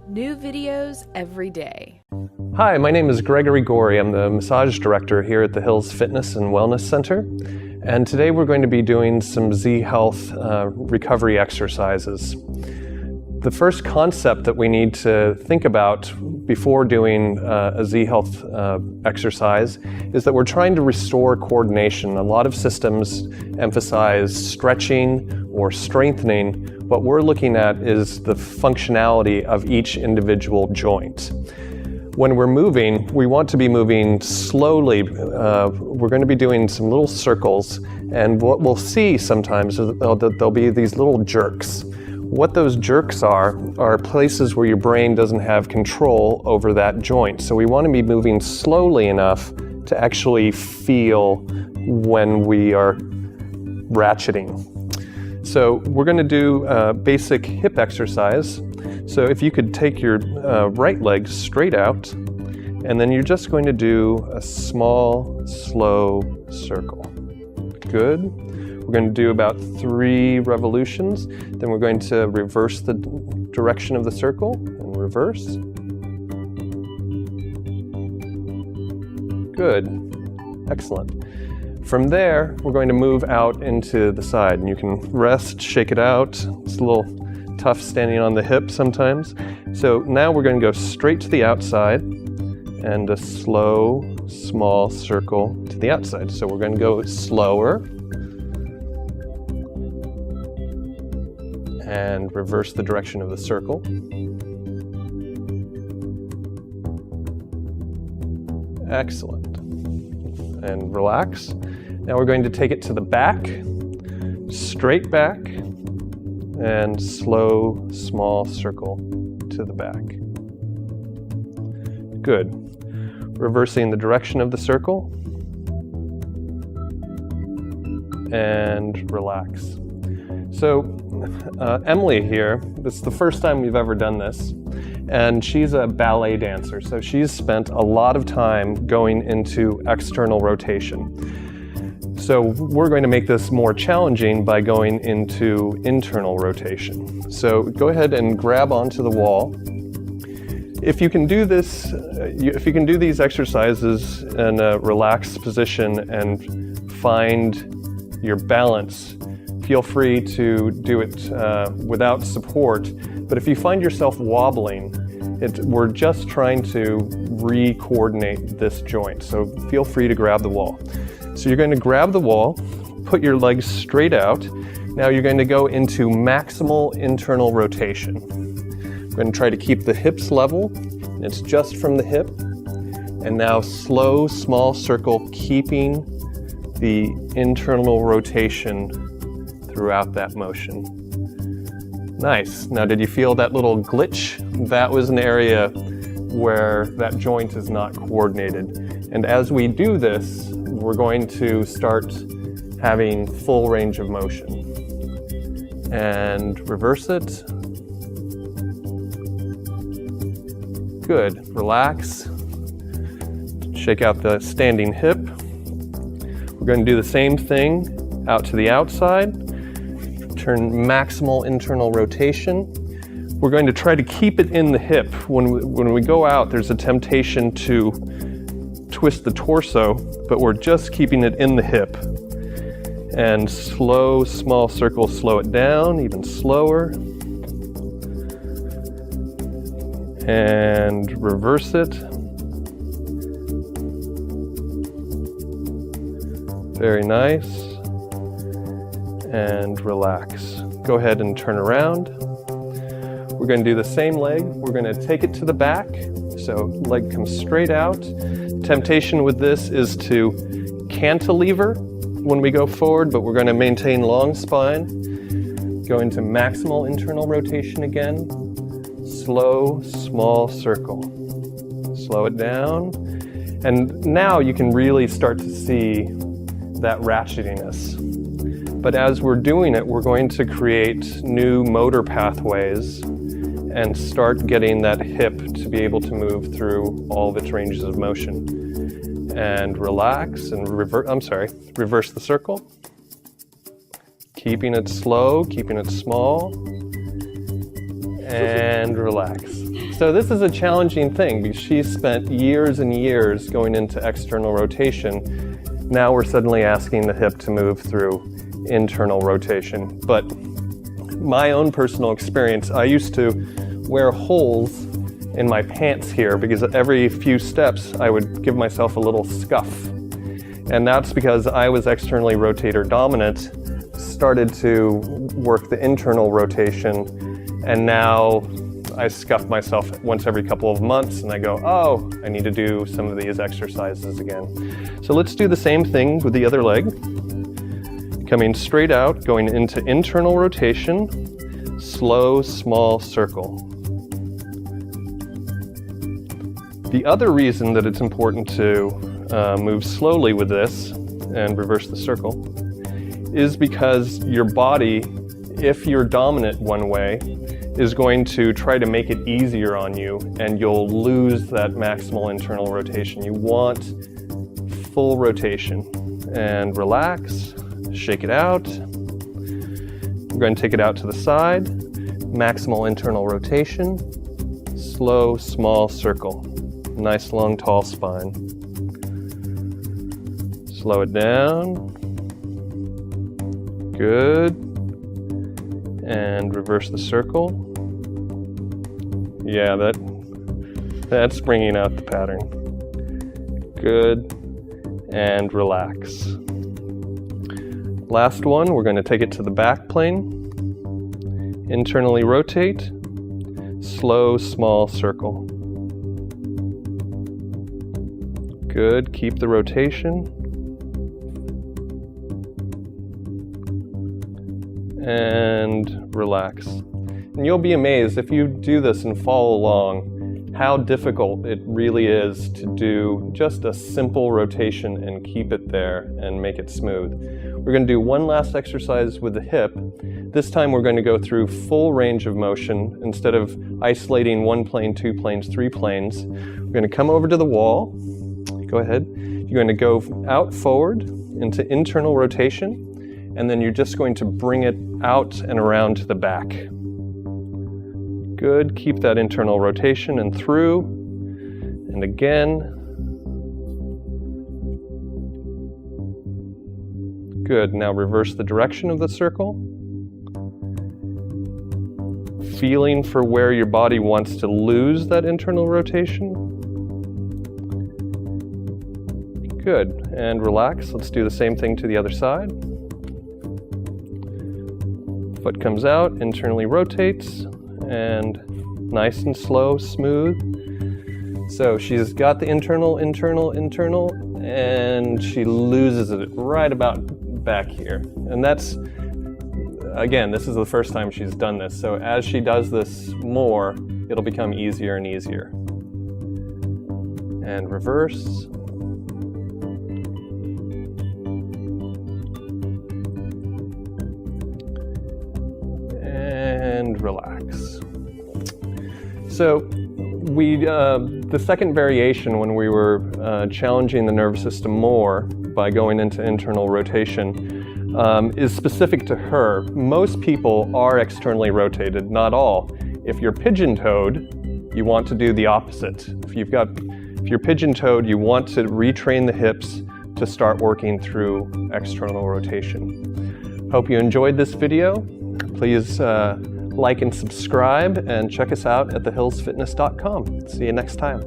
New videos every day. Hi, my name is Gregory Gorey. I'm the massage director here at the Hills Fitness and Wellness Center. And today we're going to be doing some Z Health recovery exercises. The first concept that we need to think about before doing a Z Health exercise is that we're trying to restore coordination. A lot of systems emphasize stretching or strengthening. What we're looking at is the functionality of each individual joint. When we're moving, we want to be moving slowly. We're going to be doing some little circles, and what we'll see sometimes is that there'll be these little jerks. What those jerks are places where your brain doesn't have control over that joint. So we want to be moving slowly enough to actually feel when we are ratcheting. So we're going to do a basic hip exercise. So if you could take your right leg straight out, and then you're just going to do a small, slow circle. Good. We're going to do about 3 revolutions. Then we're going to reverse the direction of the circle and reverse. Good. Excellent. From there, we're going to move out into the side, and you can rest, shake it out. It's a little tough standing on the hip sometimes. So now we're going to go straight to the outside and a slow, small circle to the outside. So we're going to go slower and reverse the direction of the circle. Excellent. And relax. Now we're going to take it to the back, straight back, and slow, small circle to the back. Good. Reversing the direction of the circle, and relax. So Emily here, this is the first time we've ever done this, and she's a ballet dancer, so she's spent a lot of time going into external rotation. So we're going to make this more challenging by going into internal rotation. So go ahead and grab onto the wall. If you can do this, if you can do these exercises in a relaxed position and find your balance, feel free to do it without support. But if you find yourself wobbling, we're just trying to re-coordinate this joint. So feel free to grab the wall. So you're going to grab the wall, put your legs straight out. Now you're going to go into maximal internal rotation. We're going to try to keep the hips level. It's just from the hip. And now slow, small circle, keeping the internal rotation throughout that motion. Nice. Now did you feel that little glitch? That was an area where that joint is not coordinated. And as we do this, we're going to start having full range of motion. And reverse it. Good. Relax. Shake out the standing hip. We're going to do the same thing out to the outside. Turn maximal internal rotation. We're going to try to keep it in the hip. When we go out, there's a temptation to twist the torso, but we're just keeping it in the hip. And slow, small circle, slow it down, even slower. And reverse it. Very nice. And relax. Go ahead and turn around. We're going to do the same leg. We're going to take it to the back. So leg comes straight out. Temptation with this is to cantilever when we go forward, but we're going to maintain long spine. Go into maximal internal rotation again. Slow, small circle. Slow it down. And now you can really start to see that ratchetiness. But as we're doing it, we're going to create new motor pathways and start getting that hip to be able to move through all of its ranges of motion. And relax and reverse the circle. Keeping it slow, keeping it small. and relax. So this is a challenging thing because she's spent years and years going into external rotation. Now we're suddenly asking the hip to move through internal rotation. But my own personal experience, I used to wear holes in my pants here because every few steps I would give myself a little scuff. And that's because I was externally rotator dominant, started to work the internal rotation, and now I scuff myself once every couple of months and I go, oh, I need to do some of these exercises again. So let's do the same thing with the other leg. Coming straight out, going into internal rotation, slow, small circle. The other reason that it's important to move slowly with this and reverse the circle is because your body, if you're dominant one way, is going to try to make it easier on you and you'll lose that maximal internal rotation. You want full rotation. And relax, shake it out. We're going to take it out to the side. Maximal internal rotation. Slow, small circle. Nice, long, tall spine. Slow it down. Good. And reverse the circle. Yeah, that's bringing out the pattern. Good. And relax. Last one, we're going to take it to the back plane. Internally rotate. Slow, small circle. Good, keep the rotation. And relax. And you'll be amazed if you do this and follow along how difficult it really is to do just a simple rotation and keep it there and make it smooth. We're going to do one last exercise with the hip. This time we're going to go through full range of motion instead of isolating one plane, two planes, three planes. We're going to come over to the wall. Go ahead. You're going to go out forward into internal rotation, and then you're just going to bring it out and around to the back. Good. Keep that internal rotation and through, and again. Good. Now reverse the direction of the circle. Feeling for where your body wants to lose that internal rotation. Good, and relax. Let's do the same thing to the other side. Foot comes out, internally rotates, and nice and slow, smooth. So she's got the internal, and she loses it right about back here. And that's, again, this is the first time she's done this. So as she does this more, it'll become easier and easier. And reverse. And relax. So the second variation when we were challenging the nervous system more by going into internal rotation is specific to her. Most people are externally rotated, not all. If you're pigeon-toed, you want to do the opposite. If you're pigeon-toed, you want to retrain the hips to start working through external rotation. Hope you enjoyed this video. Please like and subscribe and check us out at thehillsfitness.com. See you next time.